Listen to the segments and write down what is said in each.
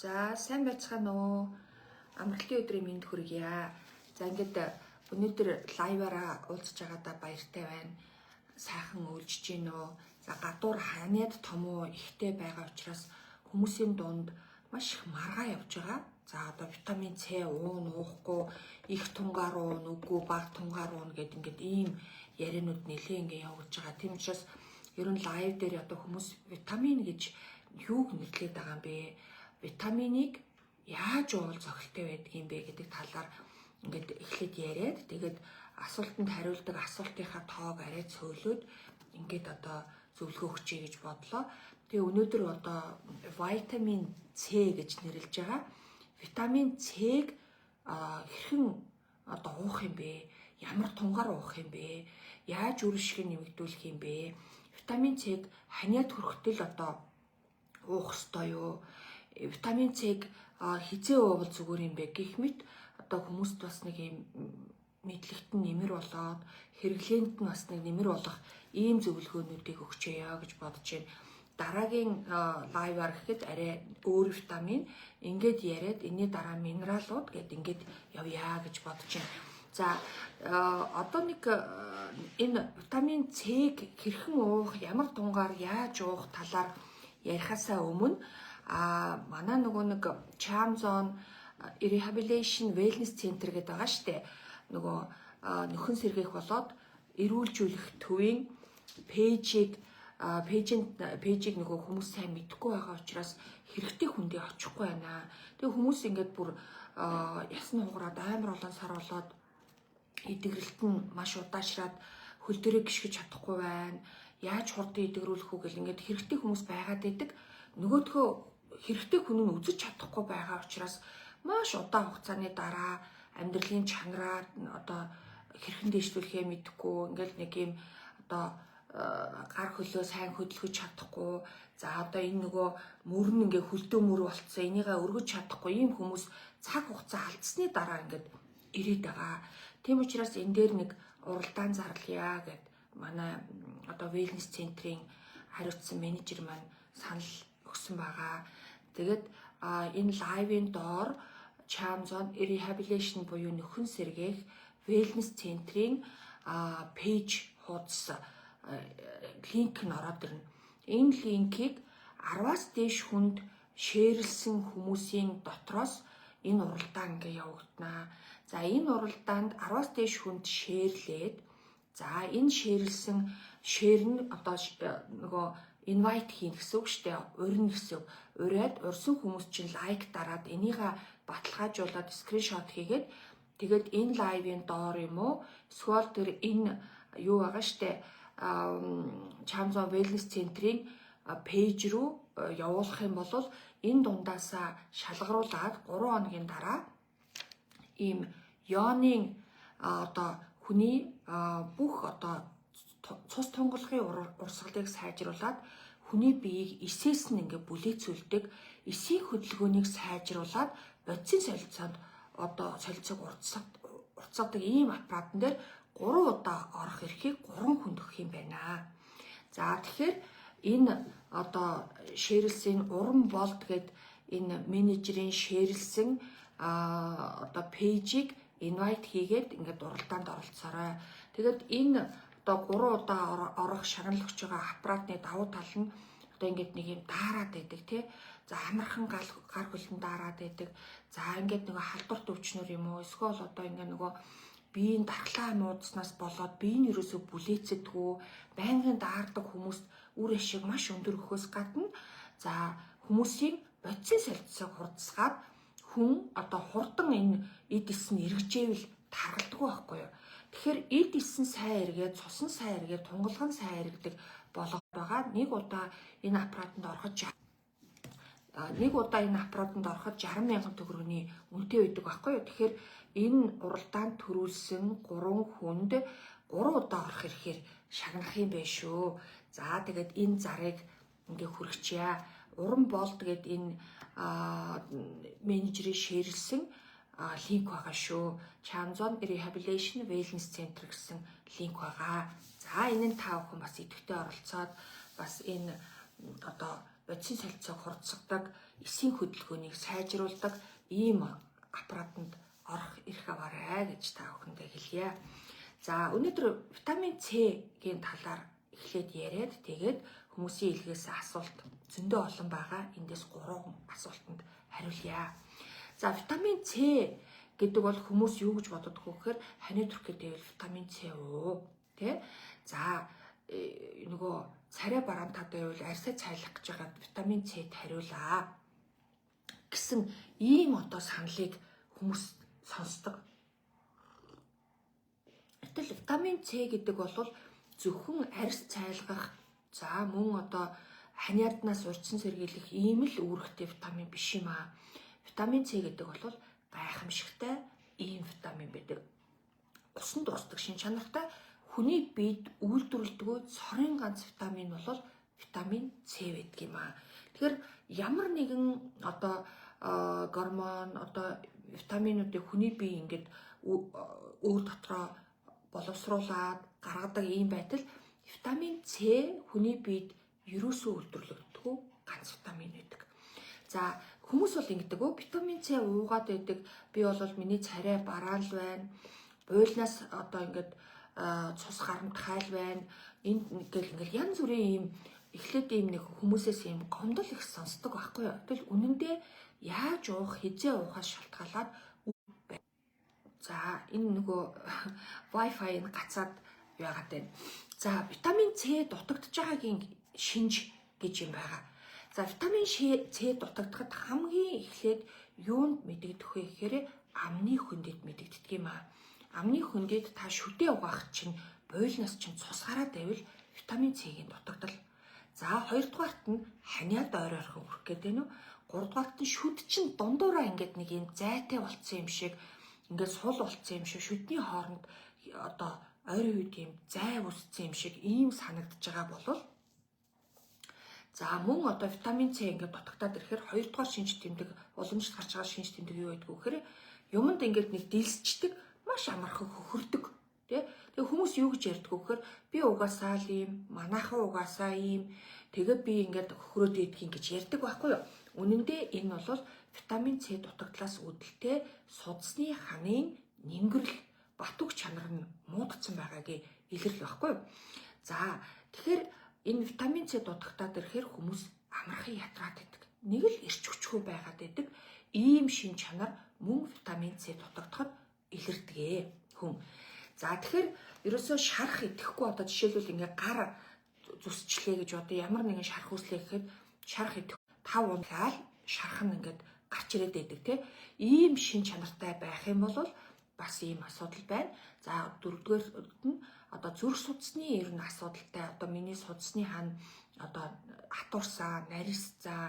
За сайн байцгаана уу. Амралтын өдрийн мэнд хүргье. За ингээд өнөөдөр лайваараа уулзж байгаадаа баяртай байна. Сайхан үйлжж гин үү. За гадуур ханиад том уу ихтэй байгаа учраас хүмүүсийн дунд маш их маргаа явж байгаа. За одоо витамин С уун уухгүй, их тунгаар уун үгүй, бага тунгаар уун гэд ингээд ийм яриануд нэлээ ингээд явуулж байгаа. Тийм учраас ер нь лайв дээр одоо хүмүүс витамин гэж юуг нэрлэдэг байгаа юм бэ? Витаминыг яаж уул зохилтой байдаг юм бэ гэдэг талаар ингээд эхлээд яриад тэгээд асуултанд хариулдаг асуултынхаа тоог арай цөөлөөд ингээд одоо зөвлөгөө өгчэй гэж бодлоо. Тэгээ өнөөдөр одоо витамин С гэж нэрлэж байгаа. Витамин С-г хэрхэн одоо уух юм бэ? Ямар тунгаар уух юм бэ? Яаж үр ашиг нэмэгдүүлэх юм бэ? Витамин С-г ханиад хүрэхтэл одоо уух ёстой юу? Витамин С-г хизээ уувал зүгээр юм бэ гэх мэт одоо хүмүүст бас нэг юм мэдлэгт нь нэмэр болоод хэрэглээнд нь бас нэг нэмэр болох ийм зөвлөгөөнүүдийг өгчөөё гэж бодож байна. Дараагийн лайваар гэхэд арай өөр витамин ингээд яриад энэний дараа минералууд гэд ингээд явъя гэж бодож байна. За одоо нэг энэ витамин С-г хэрхэн уух, ямар тунгаар яаж уух талаар ярихаасаа өмнө манай нөгөө нэг Chamzon Rehabilitation Wellness Center гэдэг байгаа штэ. Нөгөө нөхөн сэргээх болоод эрүүлжүүлэх төвийн пэйжийг нөгөө хүмүүс сайн мэдгүй байгаа учраас хэрэгтэй хүндээ очихгүй байна. Тэгээ хүмүүс ингээд бүр ясны хугараад амар олон сар болоод эдгэрэлт нь маш удаашраад хөл дээрээ гიშгэж чадахгүй байна. Яаж хурдан эдгэрүүлэх үү гэл ингээд хэрэгтэй хүмүүс байгаад идэг. Нөгөөдхөө хэрэгтэй хүн нь үзэж чадахгүй байгаа учраас маш удаан хугацааны дараа амьдралын чанараа одоо хэрхэн дэвшүүлэхээ мэдэхгүй ингээл нэг юм одоо гар хөлөө сайн хөдөлгөж чадахгүй. За одоо энэ нөгөө мөрн ингээ хөлдөө мөр болцсон энийгээ өргөж чадахгүй ийм хүмүүс цаг хугацаа алдсны дараа ингээд ирээд байгаа. Тийм учраас энэ дээр нэг уралдаан зарлая гэд манай одоо wellness центрийн хариуцсан менежер маань санал өгсөн байгаа. Тэгээд энэ лайвын доор Chamzon Rehabilitation буюу нөхөн сэргээх wellness центрийн пэйж хуудас линк нь ороод ирнэ. Энэ линкийг 10-аас дээш хүнд шеэрлсэн хүмүүсийн дотроос энэ уралдаан ингээ явагдана. За энэ уралдаанд 10-аас дээш хүнд шеэрлээд за энэ шеэрлсэн шеэр нь одоо нөгөө invite хийн гэсэн үг шүү дээ. Урина гэсэн. Ураад урьсан хүмүүс чинь лайк дараад энийгээ баталгаажуулаад скриншот хийгээд тэгээд энэ лайвын доор юм уу эсвэл тэр энэ юу байгаа шүү дээ. Chamzon Wellness Center-ийн пэйж рүү явуулах юм бол энэ дундаасаа шалгаруулад 3 хоногийн дараа ийм ёонын одоо хүний бүх одоо цус тунгалгын урсгалыг сайжруулад хүний биеийг эсээс нь ингээ бүлээцүүлдэг эсийн хөдөлгөөнийг сайжруулад бодисын солилцоонд одоо солилцоог уртсагдаг ийм аппаратн дээр 3 удаа орох эрхийг 3 хүнд өгөх юм байна. За тэгэхээр энэ одоо шеэрлсэн уран болд гэд энэ менежерийн шеэрлсэн одоо пэйжийг invite хийгээд ингээд уралдаанд оролцоорой. Тэгээд энэ одоо 3 удаа орох шагнал өгч байгаа аппаратны давуу тал нь одоо ингээд нэг юм даарад байдаг тий. За амархан гар хөлн даарад байдаг. За ингээд нөгөө халдварт өвчнөр юм уу эсвэл одоо ингээд нөгөө биеийн дархлаа муудснаас болоод бие нь ерөөсөө бүлээцэдгүү байнгын даардаг хүмүүст үр ашиг маш өндөр өгөхөөс гадна за хүмүүсийн бодисын солилцоог хурдсгаад хүн одоо хурдан энэ эд эс нь эргэжээвэл таргалдаггүй байхгүй юу. Тэгэхээр эд эс нь сайн эргээд цусан сайн эргээд тунгалган сайн эргэдэг болгоод байгаа. Нэг удаа энэ аппаратанд ороход 60,000 төгрөгийн үнэтэй байдаг байхгүй юу. Тэгэхээр энэ уралдаанд төрүүлсэн 3 хүнд 3 удаа орох ирэхээр шагнах юм байна шүү. За тэгээд энэ зарыг ингээ хүргчээ. Уран болд гэд энэ менежерийн шеэрлсэн линк байгаа шүү. Chamzon Rehabilitation Wellness Center гэсэн линк байгаа. За энэ нь та бүхэн бас идэвхтэй оролцоод бас энэ одоо бодисын солилцоог хурдсагдаг, эсийн хөдөлгөөнийг сайжруулдаг ийм аппаратанд орох эрх аваарай гэж та бүхэндээ хэлье. За өнөөдөр витамин С-гийн талаар эхлээд яриад тэгээд хүмүүсийн илгээс асуулт зөндөө олон байгаа. Эндээс 3 асуултанд хариулъя. За витамин С гэдэг бол хүмүүс юу гэж боддог вэ гэхээр ханиа түрхгээд байвал витамин С уу, тэ? За нөгөө царай бараантаад байвал арьсаа цайлах гэж байгаа витамин С-д хариулаа гэсэн ийм саналыг хүмүүс сонсдог. Гэтэл витамин С гэдэг бол зөвхөн арьс цайлгах, за мөн ханиаднаас урьдчилан сэргийлэх ийм л үүрэгтэй витамин биш юм аа. Витамин С гэдэг бол гайхамшигтай ийм витамин байдаг. Усанд устдаг шин чанартай хүний биед үйлдвэрлэдэг цорын ганц витамин бол витамин С байдаг юм аа. Тэгэхээр ямар нэгэн гормон витаминуудыг хүний бие ингээд өөр дотроо боловсруулад гаргадаг ийм байтал витамин С хүний биед ерөөсөө үйлдвэрлэгддэг ганц витамин байдаг. За хүмүүс бол ингэдэг витамин С уугаад байдаг. Би бол миний царай бараал байна. Буйлнаас ингээд цус гарамт хайл байна. Энд ингээл янз бүрийн ийм эхлээд ийм нэг хүмүүсээс ийм гомдол их сонсдог байхгүй юу. Тэгэл үнэндээ яаж уух, хизээ уухаас шалтгаалаад за энэ нөгөө Wi-Fi-г гацаад яагаад байна. За витамин С дутагдж байгаагийн шинж гэж юм байгаа. За витамин С дутагдахад хамгийн эхлээд юунд мэдэгдэх вэ гэхээр амны хөндөд мэдэгддэг юм аа. Амны хөндөд та шүдээ угаах чинь буйлнаас чинь цус гараад байвал витамин С-ийн дутагдал. За хоёрдугаарт нь ханиад ойр ойрхон хүрэх гэдэг нь. Гуравдугаарт нь шүд чинь дундуураа ингээд нэг юм зайтай болцсон юм шиг ингээд сул болцсон юм шиг шүдний хооронд ойрын үед юм зай үсцсэн юм шиг ийм санагдаж байгаа бол за мөн витамин С ингээд дутагдаад ирэхээр хоёрдугаар шинж тэмдэг уламжлалт гарч байгаа шинж тэмдэг юу байдг вэ гэхээр юмд ингээд нэг дилсчдэг маш амархан хөхөрдөг тий. Тэгээ хүмүүс юу гэж ярьдаг вэ гэхээр би угаасаа л ийм манайхан угаасаа ийм тэгээ би ингээд хөхрөөд идэх гэж ярьдаг байхгүй юу. Үнэндээ энэ бол витамин С дутагдлаас үүдэлтэй судасны ханын нэнгэрэл батүг чанар нь муудсан байгаагийн илэрл байхгүй юу. За тэгэхээр энэ витамин С дутагтаад ирэхээр хүмүүс амархан ятраад байдаг. Нэг л эрч хүчгүй байгаад байдаг. Ийм шин чанар мөн витамин С дутагдахад илэрдэг хүн. За тэгэхээр ерөөсөө шарах идэхгүй жишээлбэл ингээ гар зүсчлээ гэж ямар нэгэн шарах хүслээ гэхэд шарах идэх 5 унаал шарах нь ингээд гарч ирээд байдаг тийм. Ийм шин чанартай байх юм бол бас ийм асуудал байна. За дөрөвдүгээр нь зүрх судасны ер нь асуудалтай миний судасны хан хатуурсаа, нарийсцаа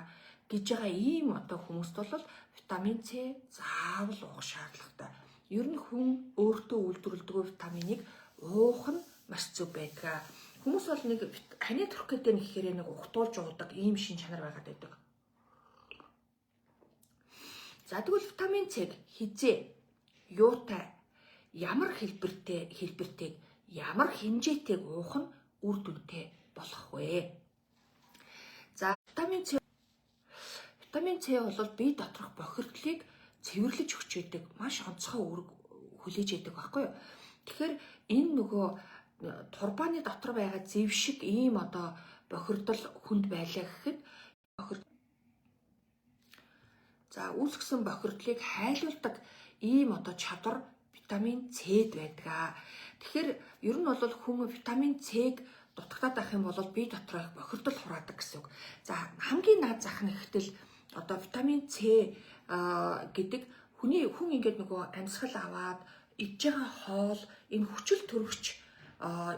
гэж байгаа ийм хүмүүст бол витамин С заавал уух шаардлагатай. Ер нь хүн өөртөө үйлдвэрлэдэг витаминыг уух нь маш зөв байдаг. Хүмүүс бол нэг ханиа төрөх гэдэг нь гэхээр нэг ухтуулж уудаг ийм шин чанар байгаад байдаг. За тэгвэл витамин С хизээ, юутай, ямар хэлбэртэйг, ямар хэмжээтэйг уух нь үр дүнтэй болох вэ? За витамин С бол бие доторх бохирдлыг цэвэрлэж өгч байдаг маш онцгой үүрэг хүлээж байдаг байхгүй юу? Тэгэхээр энэ нөгөө турбааны дотор байгаа зэв шиг ийм бохирдол хүнд байлаа гэхэд за үүсгэсэн бохирдлыг хайлуулдаг ийм чадвар витамин С-д байдаг. Тэгэхээр ер нь бол хүн витамин С-г дутагдаад байх юм бол бие дотроо их бохирдол хураадаг гэсэн үг. За хамгийн наад зах нь ихтэл витамин С гэдэг хүн ингээд нөгөө амьсгал аваад идж байгаа хоол энэ хүчил төрөгч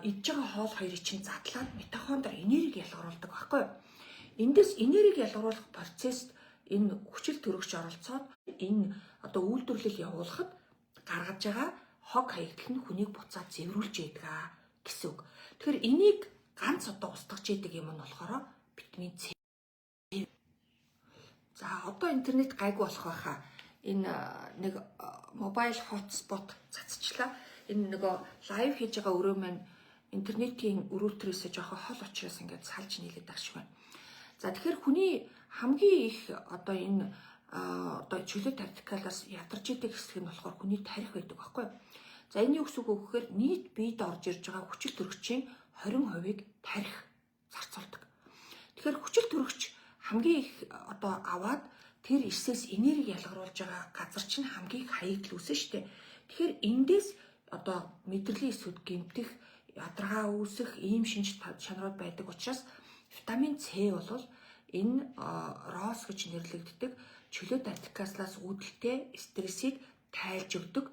идж байгаа хоол хоёрыг чинь задлаад митохондор энерги ялгаруулдаг байхгүй юу? Эндээс энерги ялгаруулах процесс энэ хүчил төрөгч оролцоод энэ үйлдвэрлэл явуулахад гаргаж байгаа хог хаягдал нь хүнийг буцаад зэврүүлж яадаг гэсэн үг. Тэгэхээр энийг ганц устгаж яадаг юм нь болохоор витамин С. За интернет гайгүй болох байхаа. Энэ нэг мобайл хотспот цацчлаа. Энэ нөгөө лайв хийж байгаа өрөө маань интернетийн өрөөтрөөсөө жоохон хол учраас ингээд салж нийлээд байх шиг байна. За тэгэхээр хүний хамгийн их одоо энэ одоо чөлөө тактикалаас ядарч идэг хэсэг нь болохоор хүний тарих байдаг байхгүй юу? За энэ юу гэсэн үг вэ гэхээр нийт биед орж ирж байгаа хүчил төрөгчийн 20%-ыг тарих зарцуулдаг. Тэгэхээр хүчил төрөгч хамгийн их одоо аваад тэр эсээс энерги ялгаруулж байгаа газар чинь хамгийн хаягдл үүсэн шүү дээ. Тэгэхээр эндээс одоо мэдрэлийн эсүүд гэмтэх, ядаргаа үүсэх ийм шинж чанарууд байдаг учраас витамин С бол энэ ROS гэж нэрлэгддэг чөлөө тактикаслаас үүдэлтэй стрессийг тайлж өгдөг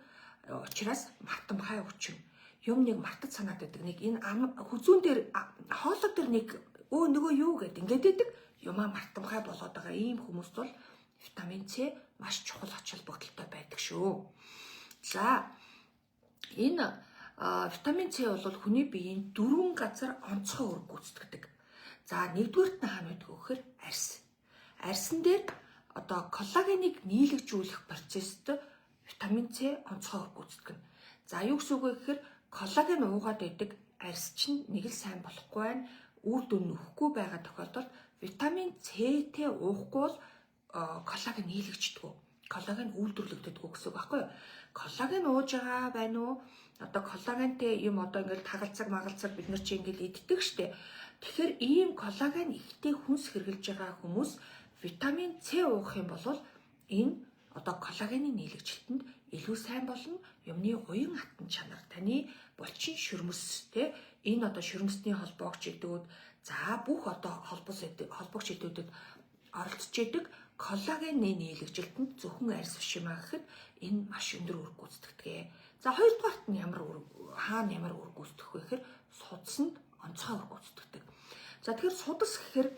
учраас мартамхай өвчин. Юм нэг мартаж санаад байдаг. Нэг энэ хүзүүн дээр хоолой дээр нэг нөгөө юу гэдэг ингээд байдаг. Юмаа мартамхай болоод байгаа ийм хүмүүст бол витамин С маш чухал ач холбогдолтой байдаг шүү. За энэ витамин С бол хүний биеийн 4 газар онцгой үүрэг гүйцэтгэдэг. За нэгдүгээрт нь хаана байдаг вэ гэхээр арьс. Арьсан дээр одоо коллагеныг нийлэгжүүлэх процессд витамин С онцгой үүрэг гүйцэтгэв. За юу гэсэн үг вэ гэхээр коллаген уугаад байдаг арьс чинь нэг л сайн болохгүй байна. Үр дүн нөхгүй байгаа тохиолдолд витамин С-тэй уухгүй бол коллаген нийлэгждэг. Коллаген үйлдвэрлэгддэг гэсэн үг байхгүй юу? Коллаген ууж байгаа байна уу? Одоо коллагентэй юм одоо ингээл тагалцаг магалцаг бид нар чи ингээл иддэг штэ. Тэгэхээр ийм коллаген ихтэй хүнс хэрглэж байгаа хүмүүс витамин С уух юм бол энэ одоо коллагены нийлэгжилтэнд илүү сайн болно. Юмны уян хатан чанар, таны булчин шүрмэс те энэ одоо шүрмэсний холбоогч эдүүд за бүх одоо холбогч эдүүдэд оролцож идэг коллагены нийлэгжилтэнд зөвхөн арьс биш юм аа гэхэд энэ маш өндөр үүрэг гүйцэтгэдэг. За хоёрдугаарт нь ямар үүрэг гүйцэтгэх вэ гэхээр судаснд онцгой үүрэг гүйцэтгэдэг. За тэгэхээр судас гэхээр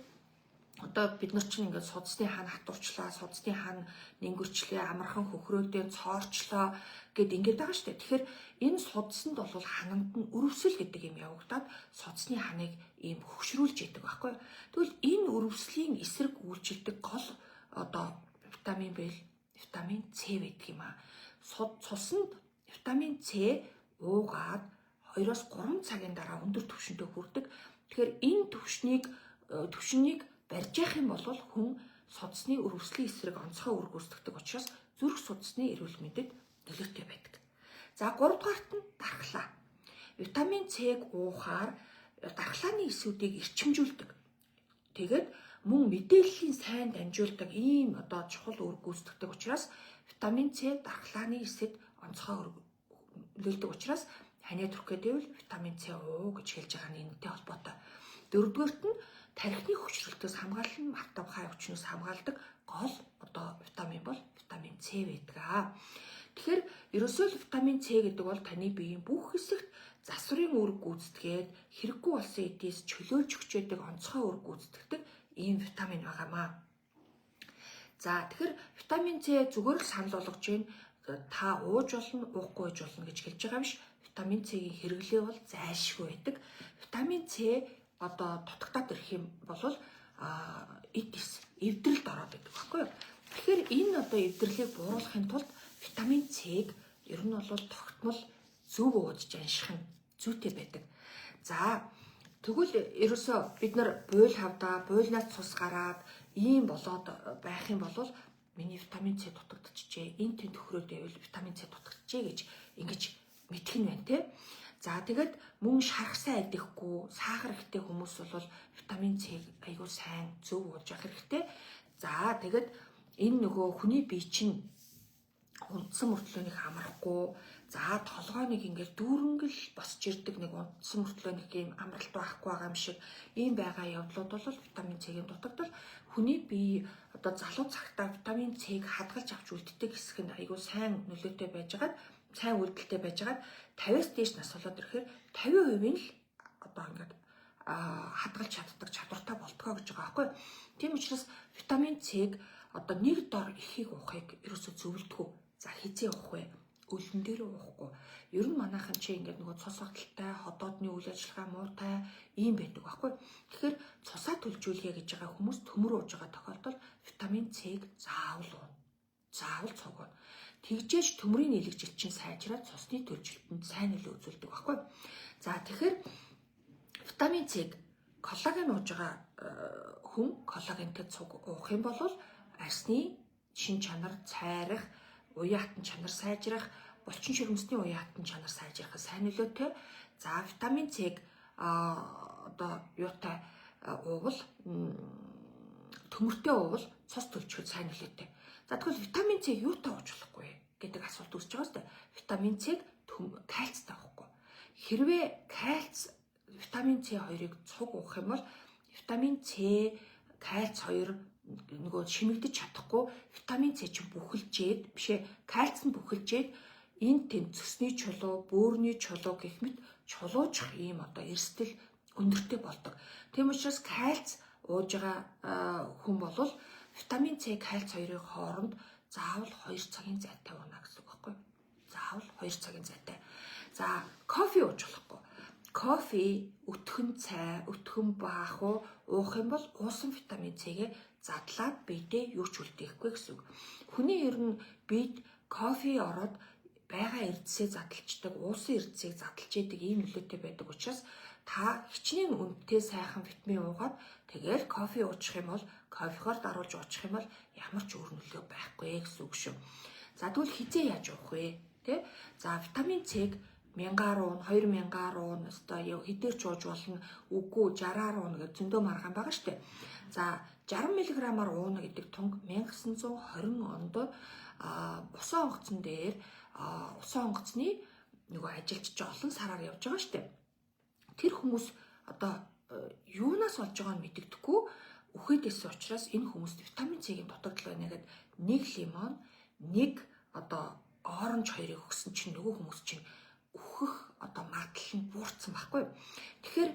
одоо бид нар чинь ингээд судасны хан хатуурчлаа, судасны хан нингүрчлээ, амархан хөхрөөдөө цоорчлоо гэд ингээд байгаа шүү дээ. Тэгэхээр энэ судаснд бол хананд нь өрөвсөл гэдэг юм явагдаад судасны ханыг ийм хөгшрүүлж яадаг байхгүй. Тэгвэл энэ өрөвслийн эсрэг үйлчилдэг гол одоо витамин Б, витамин С байдаг юм аа. Цуснд витамин С уугаад 2-3 цагийн дараа өндөр түвшинтэй хүрдэг. Тэгэхээр энэ түвшнийг барьж явах юм бол хүн судасны өрөвслийн эсрэг онцгой үүрэг гүйцэтгэдэг учраас зүрх судасны эрүүл мэндэд нөлөөтэй байдаг. За 3 дугаарт нь дархлаа. Витамин С-г уухаар дархлааны эсүүдийг эрчимжүүлдэг. Тэгээд мөн мэдээллийн сайн дамжуулдаг ийм одоо чухал үүрэг гүйцэтгэдэг учраас витамин С дархлааны эсэд онцгой үүрэг нөлөөлдөг учраас ханиа түрх гэдэг витамин С уу гэж хэлж байгаа нэнтэй холбоотой. Дөрөвдүгээрт нь тархины хөшрөлтөөс хамгаалан мартамхай өвчнөөс хамгаалдаг гол одоо витамин бол витамин С байдаг. Тэгэхээр ерөөсөө л витамин С гэдэг бол таны биеийн бүх хэсэгт засварын үүрэг гүйцэтгээд хэрэггүй болсон эдээс чөлөөлж өгч яадаг онцгой үүрэг гүйцэтгэдэг ийм витамин байгаамаа. За тэгэхээр витамин С зүгээр л санал болгож байна. Та ууж болно, уухгүй болно гэж хэлж байгаа биш. Витамин С-ийн хэрэглээ бол зайлшгүй байдаг. Витамин С одоо дутагдаад ирэх юм бол эвдрэлд ороод идэг байхгүй юу? Тэгэхээр энэ одоо эвдэрлийг бууруулахын тулд витамин С-г ер нь бол тогтмол зөв уудж анших нь зүйтэй байдаг. За тэгвэл ерөөсөө бид нар буйл хавдаа, буйлнаас цус гараад ийм болоод байх юм бол миний витамин С дутагдчихжээ. Энэ тэнд төхрөөд байвал витамин С дутагдчихжээ гэж ингэж мэдэх нь байна те. За тэгээд мөн шархсаа идэхгүй, сахар ихтэй хүмүүс бол витамин С айгүй сайн зөв ууж явах хэрэгтэй. За тэгээд энэ нөгөө хүний бие чинь унтсан мөртлөөнийг амрахгүй, за толгойныг ингээд дүүрэнгэл босч ирдэг нэг унтсан мөртлөөнийг ийм амралт байхгүй байгаа юм шиг ийм байгаа явдлууд бол витамин С-ийн дутагдал хүний бие одоо залуу цагтаа витамин С-г хадгалж авч үлддэг хэсэг нь айгүй сайн нөлөөтэй байжгаад сайн үйлдэлтэй байжгаад 50-аас дээш нас болоод ирэхээр 50% нь л одоо ингээд хадгалж чаддаг чадвартай болтгоо гэж байгаа байхгүй. Тийм учраас витамин С-г одоо нэг дор ихийг уухыг ерөөсөө зөвлөдгөө. За хизээ уух вэ? Өлөн дээр уухгүй. Ер нь манайхан чи ингээд нөгөө цус хадгалтай, ходоодны үйл ажиллагаа муутай ийм байдаг байхгүй. Тэгэхээр цусаа төлжүүлье гэж байгаа хүмүүс төмөр ууж байгаа тохиолдолд витамин С-г заавал уу. Заавал цугуун. Тэгжээж төмрийн нийлэгжилт чинь сайжраад цусны төлжилтөнд сайн нөлөө үзүүлдэг байхгүй. За тэгэхээр витамин С-г коллаген ууж байгаа хүн коллагентэй цуг уух юм бол арсны шин чанар цайрах, уян хатан чанар сайжрах, булчин ширмэсний уян хатан чанар сайжрах сайн нөлөөтэй. За витамин С-г одоо юутай уувал төмөртэй уувал цус төлчгөл сайн нөлөөтэй. За тэгвэл витамин С юутай ууж болохгүй гэдэг асуулт үүсэж байгаа сте. Витамин С-г кальцтай уухгүй. Хэрвээ кальц витамин С хоёрыг цуг уух юм бол витамин С, кальц хоёр нөгөө шимэгдэж чадахгүй, витамин С чинь бүхэлжээд бишээ кальц нь бүхэлжээд энэ тэнцвсний чулуу, бөөрийн чулуу гэх мэт чулуужих ийм одоо эрсдэл өндөртэй болдог. Тийм учраас кальц ууж байгаа хүн бол витамин С, кальц хоёрын хооронд заавал 2 цагийн зайтай унаа гэсэн үг байхгүй юу? Заавал 2 цагийн зайтай. За, кофе ууж болохгүй. Кофе өтгөн цай, өтгөн баах уух юм бол уусан витамин С-гээ задлаад биедээ юу ч үлдээхгүй гэсэн үг. Хүний ер нь биед кофе ороод байгаа эрдэсээ задлцдаг, уусан эрдэсийг задлж яадаг ийм нөлөөтэй байдаг учраас та хичнээн үнэтэй сайхан витамин уугаад тэгэл кофе уучих юм бол кофехоор даруулж уучих юм бол ямар ч өөр нөлөө байхгүй гэсэн үг шүү. За тэгвэл хизээ яаж уух вэ? Тэ? За витамин С-г 1000-аар уун, 2000-аар уун, өстой хэдээр ч ууж болно, үгүй 60-аар уун гэж зөндөө маргаан байгаа штэ. За 60 мг-аар ууна гэдэг тунг 1920 онд усан онгоцон дээр усан онгоцны нөгөө ажилчиж олон сараар явж байгаа штэ. Тэр хүмүүс одоо юунаас болж байгааг нь мэддэгдэхгүй үхээдээс учраас энэ хүмүүст витамин С-ийн дутагдал байна гэдэг нэг лимон, нэг одоо оранж хоёрыг өгсөн чинь нөгөө хүмүүс чинь үхэх одоо магадлал нь буурсан байхгүй. Тэгэхээр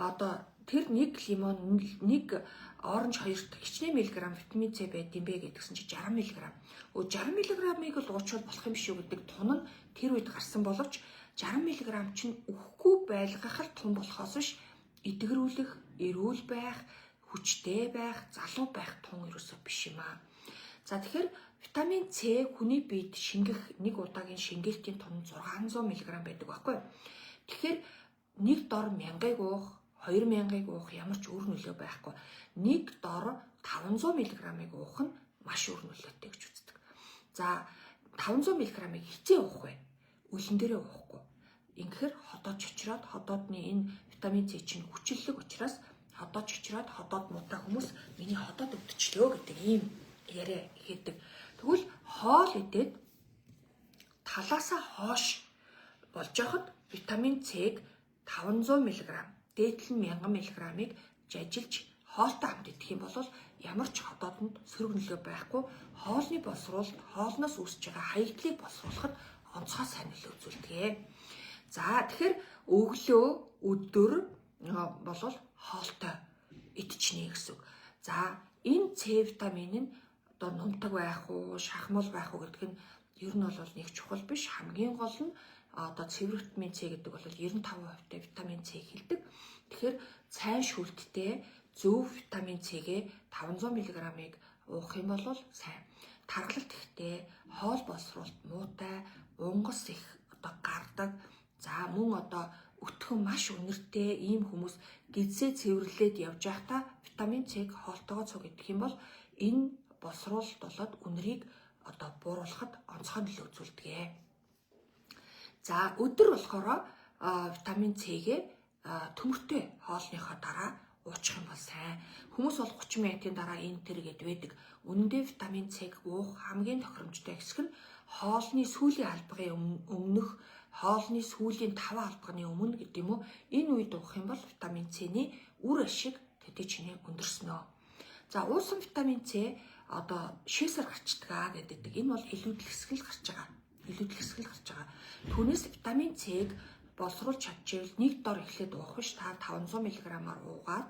одоо тэр нэг лимон, нэг оранж хоёрт хичнээн миллиграм витамин С байд юм бэ гэдгсэн чи 60 мг. 60 мг-ыг л уучвал болох юм шүү гэдэг тун нь тэр үед гарсан боловч 60 мг чинь үхэхгүй байлгах л тун болохоос ш эдгэрүүлэх, эрүүл байх, хүчтэй байх, залуу байх тун ерөөсөө биш юм аа. За тэгэхээр витамин С хүний биед шингэх нэг удаагийн шингээлийн тун 600 мг байдаг байхгүй. Тэгэхээр нэг дор 1000-ыг уух, 2000-ыг уух ямар ч өөр нөлөө байхгүй. Нэг дор 500 мг-ыг уух нь маш өөр нөлөөтэй гэж үздэг. За 500 мг-ыг хизээ уух вэ? Үлэн дээрээ уухгүй. Ингэхээр ходоод чочроод ходоодны энэ витамин С чинь хүчлэг учраас ходоод чочроод ходоод муутай хүмүүс миний ходоод өвдчлөө гэдэг ийм яриа хийдэг. Тэгвэл хоол идээд талаасаа хоош болж байхад витамин С-г 500 мг, дээдл нь 1000 мг-ыг жажилж хоолтой хамт идэх юм бол ямар ч ходоодонд сөрөг нөлөө байхгүй, хоолны боловсруулалт, хоолноос үүсэж байгаа хаягдлыг боловсруулахад онцгой сайн нөлөө үзүүлдэг. За тэгэхээр өглөө, өдөр бол хоолтой идчихнэ гэсэн үг. За энэ С витамин нь одоо нумтаг байх уу, шахмал байх уу гэдэг нь ер нь бол нэг чухал биш. Хамгийн гол нь одоо цэвэр витамин С гэдэг бол 95% витамин С хэлдэг. Тэгэхээр цайн шүлттэй зөв витамин С-гээ 500 мг-ыг уух юм бол сайн. Тархалт ихтэй, хоол боловсруулалт муутай, унгас их одоо гардаг. За мөн одоо өтгөн маш үнэртэй ийм хүмүүс гидсээ цэвэрлээд явж байхдаа витамин С-г хоолтойгоо цуг идэх юм бол энэ боловсруулалт болоод үнэрийг одоо бууруулахад онцгой нөлөө үзүүлдэг. За өдөр болохоор витамин С-гээ төмөртэй хоолныхоо дараа уучих юм бол сайн. Хүмүүс бол 30 минутын дараа энэ тэр гэд байдаг. Үнэндээ витамин С-г уух хамгийн тохиромжтой хэсэг нь хоолны сүүлийн албагын өмнөх, хоолны сүүлийн 5 албагны өмнө гэдэг юм уу? Энэ үед уух юм бол витамин С-ний үр ашиг төдий чинээ өндөрснөө. За уусан витамин С одоо шээсээр гарчдаг гэдэг. Энэ бол илүүдэл хэсгэл гарч байгаа. Илүүдэл хэсгэл гарч байгаа. Түүнээс витамин С-г боловсруулж чадчихвэл нэг дор эхлээд уух биш, та 500 мг-аар уугаад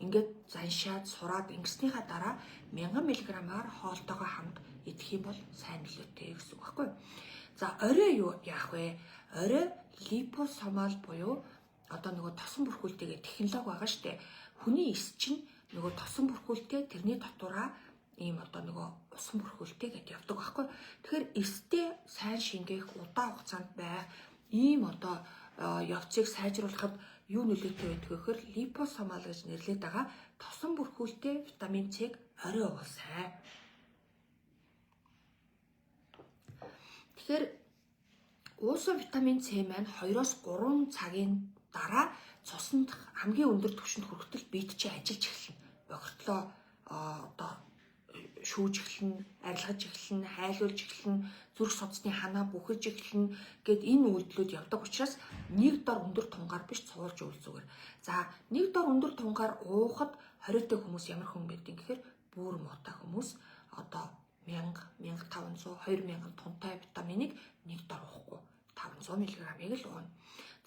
ингээд заншаад сураад ингэснийхаа дараа 1000 мг-аар хоолтойгоо хамт идэх юм бол сайн нөлөөтэй гэсэн үг байхгүй. За орой юу яах вэ? Орой липосомал буюу одоо нөгөө тосон бүрхүүлтэйгээ технологи байгаа штэ. Хүний эс чинь нөгөө тосон бүрхүүлтэй тэрний дотоораа ийм одоо нөгөө усан бүрхүүлтэй гэдээ явдаг байхгүй. Тэгэхээр эстэй сайн шингээх, удаан хугацаанд байх ийм одоо явцыг сайжруулахад юу нөлөөтэй байдаг гэхээр липосомал гэж нэрлэдэг байгаа тосон бүрхүүлтэй витамин С-г орой уул сайн. Тэгэхээр уусан витамин С маань 2-3 цагийн дараа цуснд хамгийн өндөр түвшинд хүрэхдээ биед чи ажиллаж эхэлнэ. Бохирдлоо одоо шүүж эхэлнэ, арилгаж эхэлнэ, хайлуулж эхэлнэ, зүрх судасны ханаа бүхэж эхэлнэ гэд энэ үйлдэлүүд явдаг учраас нэг дор өндөр тунгаар биш цуулж үйл зүгээр. За нэг дор өндөр тунгаар уухад хориотой хүмүүс ямар хүн байдгийг гэхээр бүр муутай хүмүүс одоо 1000, 1500, 2000 тунтай витаминыг нэг дор уухгүй 500 мг-ыг л ууна.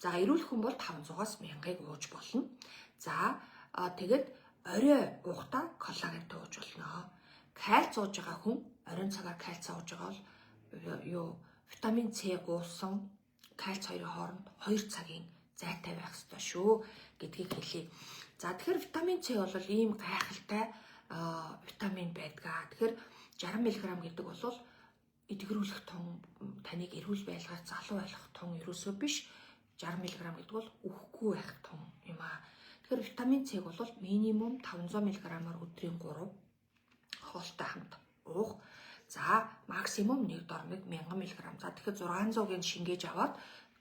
За эрүүл хүн бол 500-аас 1000-ыг ууж болно. За тэгээд орой уухтаа коллаген ууж болно. Кальц ууж байгаа хүн оройн цагаар кальц ууж байгаа бол витамин С уусан кальц хоёрын хооронд 2 цагийн зайтай байх ёстой шүү гэдгийг хэлье. За тэгэхээр витамин С бол ийм гайхалтай витамин байдгаа. Тэгэхээр 60 мг гэдэг бол эдгэрүүлэх тун таныг эрүүл байлгаар залуу байлгах тун ерөөсөө биш. 60 мг гэдэг бол үхэхгүй байх тун юм аа. Тэгэхээр витамин С бол минимум 500 мг-аар өдрийн 3 хоолтой хамт уух. За максимум 1 дормыг 1000 мг. За тэгэхээр 600-ыг шингээж аваад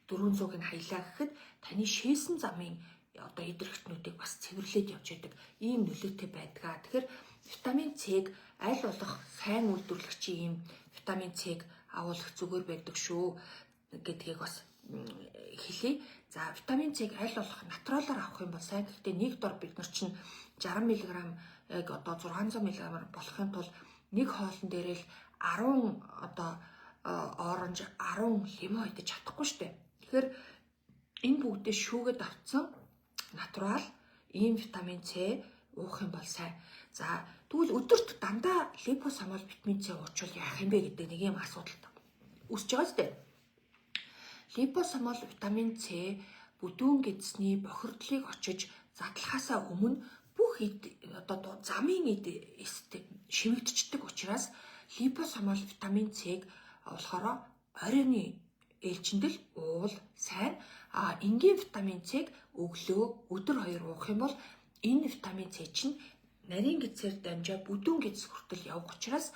400-ыг хаялаа гэхэд таны шээсэн замын одоо идэрхтнүүдийг бас цэвэрлээд явж байдаг. Ийм нөлөөтэй байдгаа. Тэгэхээр витамин С-г аль болох сайн үйлдвэрлэгчийн ийм витамин С-г агуулах зүгээр байдаг шүү гэдгийг бас хэлье. За витамин С-г аль болох натуралаар авах юм бол сайн. Гэхдээ нэг дор бид нар чинь 60 мг яг одоо 600 мг болохын тулд нэг хоолн дээрээ л 10 одоо оранж 10 лимон идэж чадахгүй шүү дээ. Тэгэхээр энэ бүгдээ шүүгээд авцсан натурал ийм витамин С уух юм бол сайн. За тэгвэл өдөрт дандаа липосомал витамин С уучвал яах юм бэ гэдэг нэг юм асуудал үүсэж байгаа зү. Липосомал витамин С бүдүүн гэдэсний бохирдлыг очиж задлахаасаа өмнө бүх одоо замын шивэгдчихдэг учраас липосомал витамин С-г болохоор оройны ээлжиндэл уул сайн. Энгийн витамин С-г өглөө өдөр 2 уух юм бол энэ витамин С чинь нарийн гэцээр дамжаа бүдүүн гэдэс хүртэл явах учраас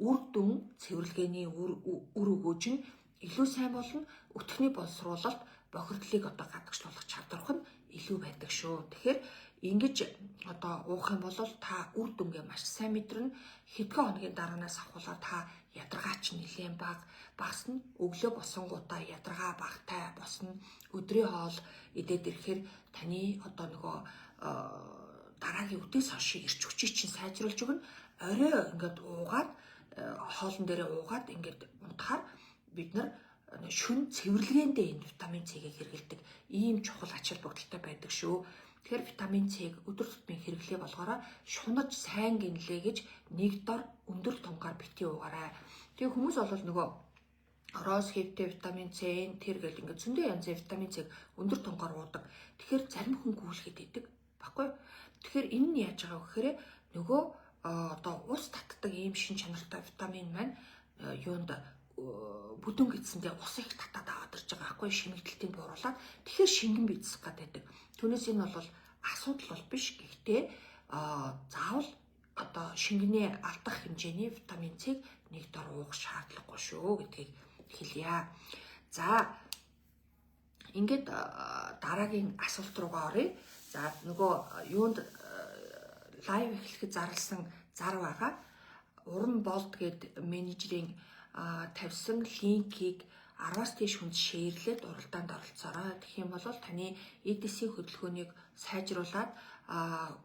үр дүн цэвэрлэгээний үр өгөөж нь илүү сайн болно. Өтгөний боловсруулалт бохирдлыг одоо гадагшлуулах чадвар нь илүү байдаг шүү. Тэгэхээр ингэж одоо уух юм бол та үр дүнгээ маш сайн мэдэрнэ. Хэдхэн хоногийн дараанаас авахлаар та ядаргаач нэлээд багасна. Өглөө босонгуудаа ядаргаа багтай босно. Өдрийн хоол идээд ирэхээр таны одоо нөгөө дараагийн үдээс хойш ирч хүчийг чинь сайжруулж өгнө. Орой ингээд уугаад хоолн дээрээ уугаад ингээд унтахаар бид нар шүн цэвэрлэгээндээ энэ витамин С-ийг хэрэглэдэг. Ийм чухал ач холбогдолтой байдаг шүү. Тэгэхээр витамин С-г өдөр тутмын хэрэглээ болгоороо шунаж сайн гинлээ гэж нэг дор өндөр тунгаар бити уугаарай. Тэгээ хүмүүс бол нөгөө роз хэвтэй витамин С, тэр гэл ингээд зөндөө янзын витамин С-г өндөр тунгаар уудаг. Тэгэхээр зарим хүн гүйлгээд идэг баггүй. Тэгэхээр энэ нь яаж байгаа вэ гэхээр нөгөө одоо ус татдаг ийм шин чанартай витамин маань юунд бүдүүн гэдсэндээ ус их татаад аваад ирж байгаа байхгүй шимэгдэлтийн бууруулаад тэгэхээр шингэн бидсэх гэдэг. Түүнээс энэ бол асуудал бол биш. Гэхдээ заавал одоо шингэний алдах хэмжээний витамин С-г нэг дор уух шаардлагагүй шүү гэдгийг хэлье. За ингээд дараагийн асуулт руугаа оръё. За нөгөө юунд лайв эхлэхэд зарласан зар байгаа. Уран болд гэд менежерийн тавьсан линкийг 10-аас дээш хүнд шеэрлээд уралдаанд оролцоорой. Тэгэх юм бол таны EDC хөдөлгөөнийг сайжруулад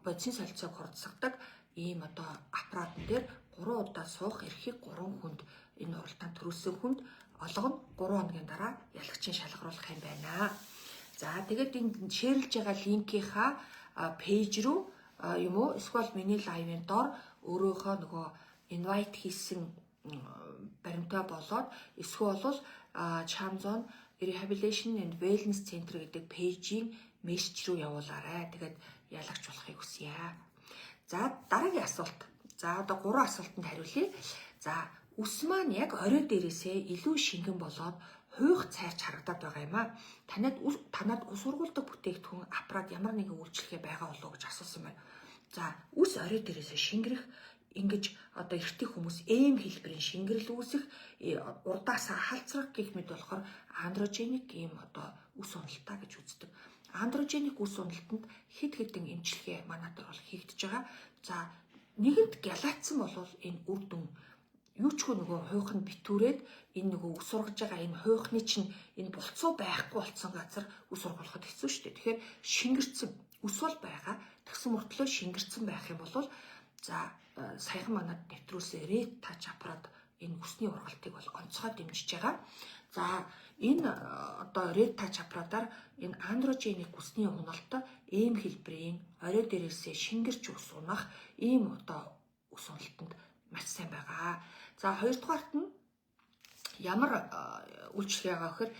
бодисын солилцоог хурдсагдаг ийм одоо аппаратн дээр 3 удаа суух эрхийг 3 хүнд энэ уралдаанд төрүүлсэн хүнд олгоно 3 хоногийн дараа ялагчийн шалгаруулах юм байна. За тэгээд энэ шеэрлж байгаа линкийнхаа пэйж рүү юм уу эсвэл миний лайвын дор өөрөөхөө нөгөө invite хийсэн баримтаа болоод эсвэл бол Chamzon Rehabilitation and Wellness Center гэдэг пэйжийн мессеж рүү явуулаарай. Тэгээд ялагч болохыг хүсье. За дараагийн асуулт. За одоо 3 асуултанд хариулъя. За үс маань яг орой дээрээсээ илүү шингэн болоод хуйх цайрч харагдаад байгаа юм а. Танад ус ургуулдаг бүтээгдэхүүн аппарат ямар нэгэн үйлчлэгээ байгаа болов уу гэж асуусан байна. За үс орой дээрээс шингэрэх ингэж одоо эртний хүмүүс эм хэлбэрийн шингэрэл үүсэх урдаасаа халцрах гэх мэт болохоор андрогеник ийм одоо үс уналтаа гэж үздэг. Андрогеник үс уналтанд хэд хэдэн эмчилгээ манайд бол хийгдэж байгаа. За нэгэнт гялаацсан бол энэ үр дүн юу ч хөө нөгөө хуйхан битүүрээд энэ нөгөө ус ургаж байгаа энэ хуйхны чинь энэ болцоо байхгүй болсон газар ус ургуулахад хэцүү шүү дээ. Тэгэхээр шингэрсэн ус бол байгаа. Тэгсэн мөртлөө шингэрсэн байх юм бол за саяхан манад нэвтрүүлсэн рет тач аппарат энэ үсний ургалтыг бол онцгой дэмжиж байгаа. За энэ одоо рет тач аппаратаар энэ андрогеник үсний уналт эм хэлбэрийн орой дээрээсээ шингэрч ус унах ийм одоо ус уналтанд маш сайн байгаа. За хоёрдугаарт нь ямар үйлчлэг байгаа гэхээр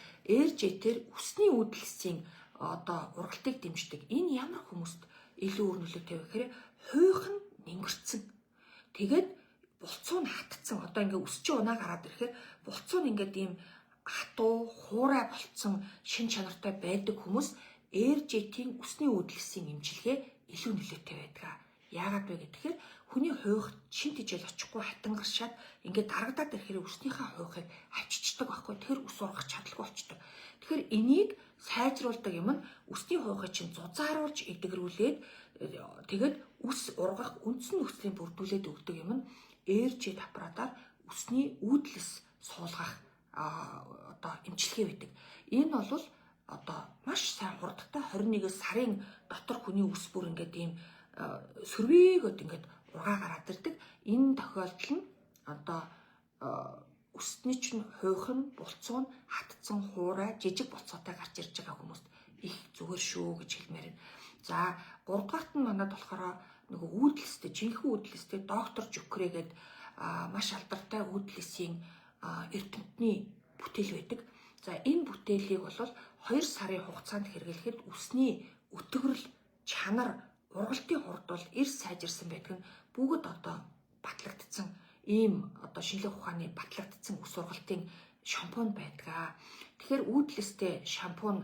РЖ-тээр үсний үүдэлсийн одоо ургалтыг дэмждэг. Энэ ямар хүмүүст илүү өөр нөлөөтэй вэ гэхээр хуйхан нингэрцэн. Тэгээд булцуу нь хатцсан. Одоо ингээ үс чи унаа гараад ирэхээр булцуу нь ингээд ийм хатуу, хуурай болцсон шин чанартай байдаг хүмүүс РЖ-тийн үсний үүдэлсийн эмчилгээ илүү нөлөөтэй байдаг. Яагаад вэ гэхээр хүний хуйх шин тижэл очихгүй хатангаршаад ингээд дарагдаад ирэхээр үснийхээ хуйхыг авчичдаг байхгүй. Тэр ус ургах чадалгүй болчдөг. Тэгэхээр энийг сайжруулдаг юм нь үсний хуйхыг чинь зузааруулж эдгэрүүлээд тэгээд үс ургах үндсэн нөхцөлийг бүрдүүлээд өгдөг юм нь РЖ аппаратаар үсний үүдлэс суулгах одоо эмчилгээ байдаг. Энэ бол одоо маш сайн хурдтай 21 сарын дотор хүний үс бүр ингээд ийм сөрвийгөд ингээд ургаа гараад ирдэг. Энэ тохиолдол нь одоо үстний чинь хуйхан, булцуу нь хатцсан хуурай, жижиг булцоотой гарч ирж байгаа хүмүүст их зүгээр шүү гэж хэлмээр байна. За 3 дугаарт нь манад болохоор нөгөө үүдлэстэй, жинхэнэ үүдлэстэй доктор Жукрегээд маш алдартай үүдлэсийн эрдэмтний бүтээл байдаг. За энэ бүтээлийг бол 2 сарын хугацаанд хэрэглэхэд үсний өтгөрл, чанар, ургалтын хурд бол эрс сайжирсан байдаг нь бүгд одоо батлагдсан ийм одоо шинжлэх ухааны батлагдсан ус ургалтын шампунь байдаг. Тэгэхээр үүдлэстэй шампунь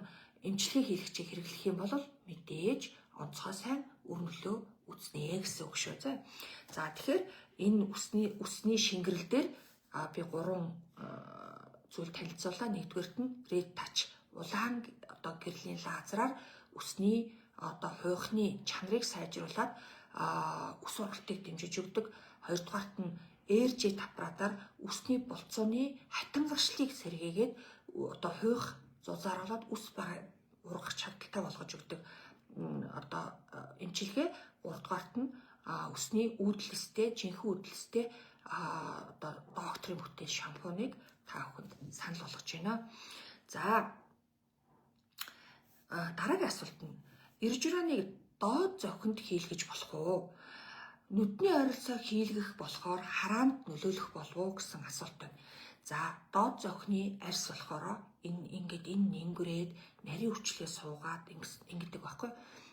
эмчилгээ хийлэгчийг хэрэглэх юм бол мэдээж онцгой сайн үр нөлөө үзнэ гэсэн үг шүү. За тэгэхээр энэ үсний шингэрэл дээр би 3 зүйл танилцуулаа. Нэгдүгээрт нь рет тач улаан одоо гэрлийн лазераар үсний одоо хуйхны чанарыг сайжруулад ус ургалтыг дэмжиж өгдөг. Хоёрдугаарт нь РЖ аппаратаар үсний булцууны хатангаршлыг сэргээгээд одоо хуйх зузааруулад ус ургах чадaltaй болгож өгдөг одоо эмчилгээ. Гуравдугаарт нь үсний үүдлэстэй, жинхэнэ үүдлэстэй одоо докторийн бүтээл шампуныг та бүхэнд санал болгож байна. За дараагийн асуулт нь иржүраныг доод зохинд хийлгэж болох уу? Нүдний ойролцоог хийлгэх болохоор хараанд нөлөөлөх болов уу гэсэн асуулт байна. За доод зохины арьс болохоор энэ нингүрээд нарийн өвчлөө суугаад ингэдэг байхгүй.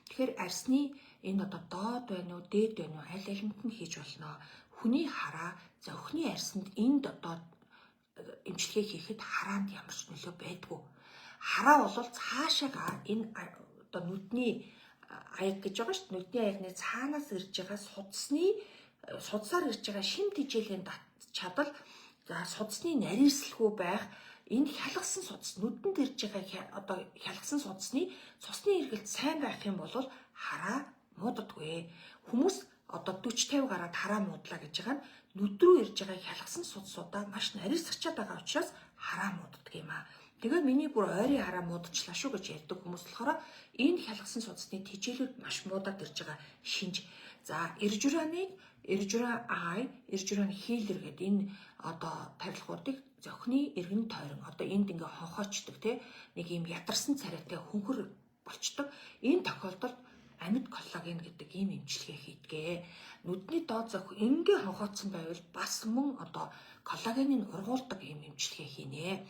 Тэгэхээр арьсны энэ одоо доод байна уу, дээд байна уу, аль алинд нь хийж болно. Хүний хараа зохины арьсанд энд одоо эмчилгээ хийхэд хараанд ямар ч нөлөө байдгүй. Хараа бол цаашаага энэ одоо нүдний аяг гэж байгаа шүү дээ. Нүдний аягны цаанаас ирж байгаа судсаар ирж байгаа шим тижээлийн чадал, за судасны нарийсэлгүй байх, энэ хялгасан судас нүдэнд ирж байгаа одоо хялгасан судасны цусны эргэлт сайн байх юм бол хараа мууддаггүй. Хүмүүс одоо 40-50 гараад хараа муудлаа гэж байгаа нь нүд рүү ирж байгаа хялгасан судсуудаа маш нарийсгачаад байгаа учраас хараа мууддаг юм аа. Тэгээд миний бүр ойрын хараа муудчлаа шүү гэж ярьдаг хүмүүс болохоор энэ хялгсан судасны тижээлүүд маш муудаад ирж байгаа шинж. За иржүраныг иржүран ай, иржүран хийлэр гэдэг энэ одоо тарилгуудыг зохины эргэн тойрон одоо энд ингээ хонхоочдөг тий нэг юм ядарсан царайтай хөнхөр болчдөг. Энэ тохиолдолд амьд коллаген гэдэг ийм эмчилгээ хийдгээ. Нүдний доод зохи ингээ хонхоцсон байвал бас мөн одоо коллагеныг ургуулдаг ийм эмчилгээ хийнэ.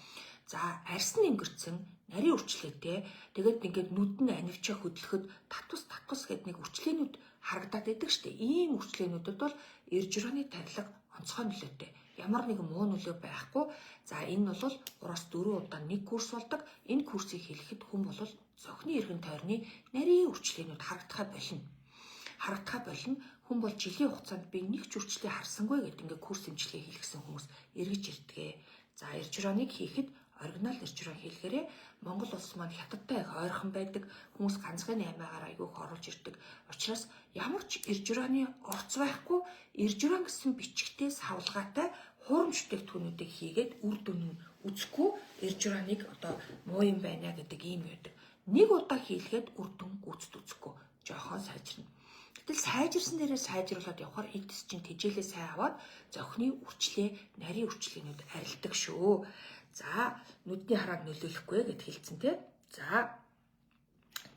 За арьс нь ингэрцэн нарийн өвчлөөтэй тэгээд ингээд нүд нь анивчаа хөдлөхөд татвас гэдэг нэг өвчлөөнүүд харагдаад идэг штэ. Ийм өвчлөөнүүдэд бол иржүраны тарилга онцгой нөлөөтэй. ямар нэгэн муу нөлөө байхгүй. За энэ бол 3-4 удаа нэг курс болдог. Энэ курсыг хэлэхэд хүн бол зохины эргэн тойрны нарийн үрчлээнүүд харагдахаа болно. Хүн бол жилийн хугацаанд би нэг ч үрчлээ харсангүй гэдэг ингээ курс эмчилгээ хийлгсэн хүмүүс эргэж ирдгээ. За эржүраныг хийхэд оригинал эржүран хийлгээрээ Монгол улс маань хятадтай их ойрхон байдаг. Хүмүүс ганцхан 8-аар айгүйх оруулж ирдэг. Учираас ямар ч эржүраны орц байхгүй, эржүран гэсэн бичгтээ савлгаатай хуурамч бүтээгдэхүүнүүдийг хийгээд үр дүн нь үзэхгүй эржүраныг одоо муу юм байна гэдэг ийм байдаг. Нэг удаа хийлгээд үр дүн гүйцэд үзэхгүй жоохон сайжирна. Гэтэл сайжирсан дээрээ сайжруулад явахаар эдс чинь тэжээлээ сайн аваад зохины үрчлээ, нарийн үрчлээнүүд арилдаг шүү. За нүдний харааг нөлөөлөхгүй гэд хэлсэн тий. За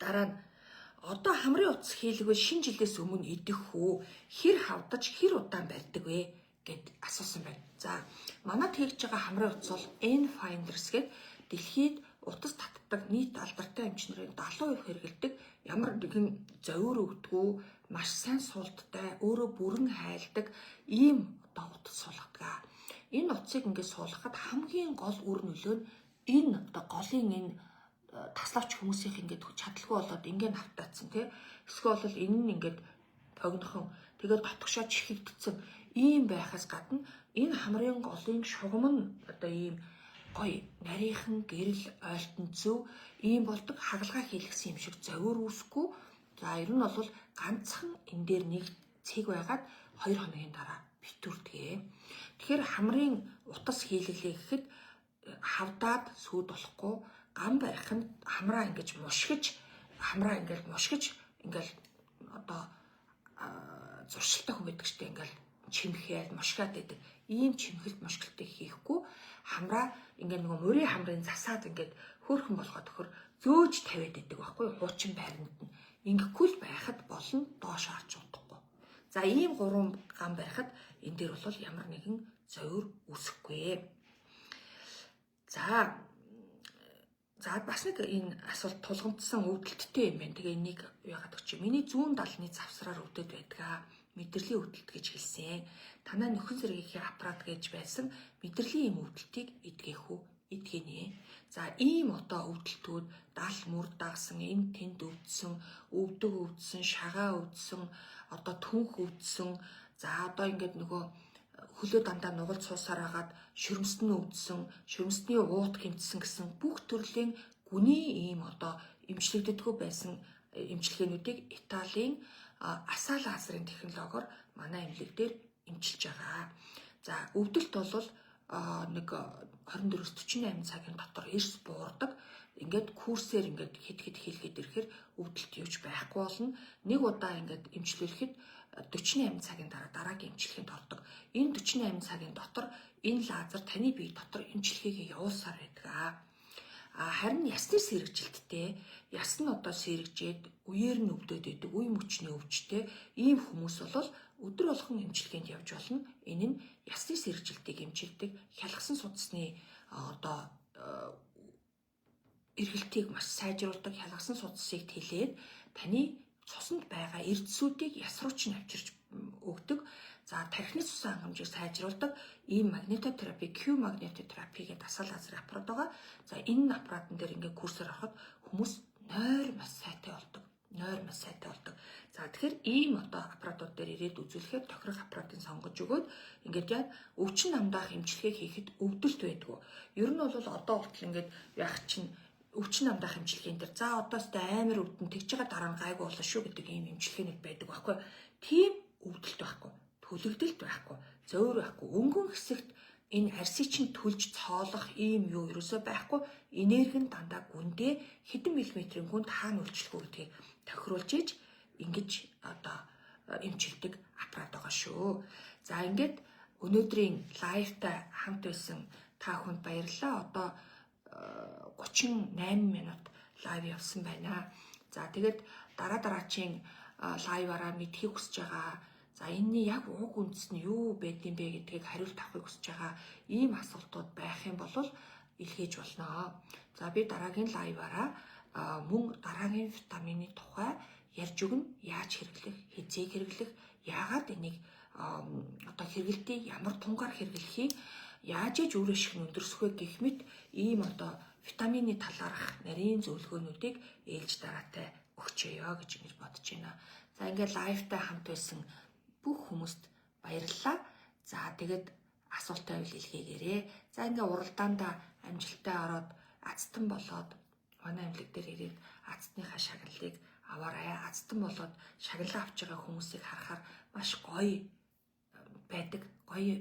дараа нь одоо хамрын утас хийлгвэл шинэ жилээс өмнө идэх үү? Хэр хавдаж хэр удаан барьдаг вэ гэд асуусан байна. За манад хийж байгаа хамрын утас бол N-Finders гэд дэлхийд утас татдаг нийт алдартай эмчнэрийн 70% хэрэгэлдэг ямар нэгэн зовир өгдөггүй маш сайн суулттай өөрөө бүрэн хайлдаг ийм одоо утас суулгадаг. Энэ утсыг ингээд суулгахад хамгийн гол үр нөлөө нь энэ одоо голын энэ таславч хүмүүсийнх ингээд чадалгүй болоод ингээд автаацсан тий. Эсвэл бол энэ нь ингээд богинохон тэгээд дотгошоо чихэгдсэн ийм байхаас гадна энэ хамрын голын шугам нь одоо ийм гоё нарийнхан гэрэл ойлтон зөв ийм болдог хагалгаа хийлгсэн юм шиг зовир үүсэхгүй. За ер нь бол ганцхан энэ дээр нэг цэг байгаад 2 хоногийн дараа битүүрдэгэ. Тэгэхээр хамрын утас хийлгэлээ гэхэд хавдаад сүйд болохгүй гам барих нь хамраа ингэж мушгиж ингээл одоо зуршилтай хүн гэдэг чинь ингээл чимхээд мушгаад байдаг. Ийм чимхэлт мушгилтыг хийхгүй хамраа ингээд нөгөө мөрийн хамрын засаад ингээд хөөрхөн болгоод өхөр зөөж тавиад байдаг байхгүй хуучин байранд нь. Ингэхгүй л байхад болно доош харж удахгүй. За ийм 3 гам барихад энэ дээр бол ямар нэгэн зовир үүсэхгүй. За бас нэг энэ асуулт тулгамдсан өвдөлттэй юм байна. Тэгээ энийг яагаад гэж миний зүүн далны завсраар өвдөд байдаг. Мэдрэлийн өвдөлт гэж хэлсэн. Танаа нөхөн зэргийн аппарат гэж байсан мэдрэлийн юм өвдөлтийг эдгэх үү? Эдгэнэ. За ийм одоо өвдөлтүүд дал мөр дагсан, энэ тэнд өвдсөн, өвдсөн, шагаа өвдсөн, одоо түнх өвдсөн. За одоо ингээд нөгөө хөлөө дандаа нугалж суусаар хагаад шөрмсд нь өвдсөн, шөрмсдний уут хэмтсэн гэсэн бүх төрлийн гүний ийм одоо эмчлэгддэггүй байсан эмчилгээнүүдийг Италийн Аса лазерын технологиор манай эмнэлэг дээр эмчилж байгаа. За өвдөлт бол нэг 24-48 цагийн дотор эрс буурдаг. Ингээд курсээр ингээд хэд хийлгээд ирэхээр өвдөлт юуж байхгүй болно. Нэг удаа ингээд эмчлүүлэхэд 48 цагийн дараагийн эмчилгээнд ордог. Энэ 48 цагийн дотор энэ лазер таны бие дотор эмчилгээгээ явуулсаар байдаг. Харин ясны сэргжилттэй яс нь одоо сэргжээд үеэр нь өвдөд идэг үе мөчний өвчтэй ийм хүмүүс бол өдөр болгон эмчилгээнд явж болно. Энэ нь ясны сэргжилтийг эмчилдэг хялгсан судасны одоо эргэлтийг маш сайжруулдаг хялгсан судасыг тэлээд таны цуснд байгаа эрдсүүдийг яс руу ч авчирч өгдөг. За тархины цусан хангамжийг сайжруулдаг ийм магнитотерапи, Q магнитотерапи гэдэг дасгал лазер аппарат байгаа. За энэ аппаратн дээр ингээд курсээр ороход хүмүүс нойр маш сайтай болдог. За тэгэхээр ийм одоо аппаратууд дээр ирээд үзүүлэхээр тохирох аппаратыг сонгож өгөөд ингээд яг өвчин намдаах эмчилгээ хийхэд өвдөлт байдгүй. Ер нь бол одоо болтол ингээд яг чинь өвчин намдаах эмчилгээнд дээр за одоостой амар өвдөн тэгж байгаа дараа нь гайгүй болно шүү гэдэг ийм эмчилгээнүүд байдаг байхгүй. Тийм өвдөлт байхгүй. Төлөгдөлт байхгүй, зөөр байхгүй. Өнгөн хэсэгт энэ арсыг чинь төлж цоолох ийм юу ерөөсөө байхгүй. Энерги нь дандаа гүндээ хэдэн миллиметрийн гүнд хаана үйлчлэх гэдгийг тохируулж иж ингэж одоо эмчилдэг аппарат байгаа шүү. За ингээд өнөөдрийн лайвтай хамт байсан та бүхэнд баярлалаа. Одоо 38 минут лайв явсан байна. За тэгээд дараачийн лайваараа мэдхийг хүсэж байгаа. За энэний яг уг үндэс нь юу байд юм бэ гэдгийг хариулт авахыг хүсэж байгаа ийм асуултууд байх юм бол илгээж болно. За би дараагийн лайваараа мөн дараагийн витамины тухай ярьж өгнө. Яаж хэрэглэх, хэзээ хэрэглэх, яагаад энийг одоо хэрэгэлтийг ямар тунгаар хэрэглэхийг яаж иж өөрөө шиг өндөрсөх вэ гэх мэт ийм одоо витамины талаарх нарийн зөвлөгөөнүүдийг ээлж дараатай өгчөөё гэж ингэж бодож байна. За ингээд лайвтай хамт байсан бүх хүмүүст баярлалаа. За тэгээд асуултаа илгээгээрэй. За ингээ уралдаанда амжилттай ороод азтан болоод манай эмнэлэг дээр ирээд азтныхаа шагналыг аваарай. Азтан болоод шагналаа авч байгаа хүмүүсийг харахаар маш гоё байдаг. Гоё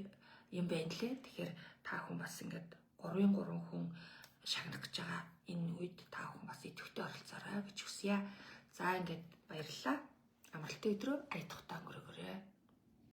юм байна лээ. Тэгэхээр та хүн бас ингээд 3 хүн шагнах гэж байгаа энэ үед та хүн бас идэвхтэй оролцоорой гэж хүсье. За ингээд баярлалаа. Амралтын өдрөө аятахтаа өнгөрөөгөөрэй.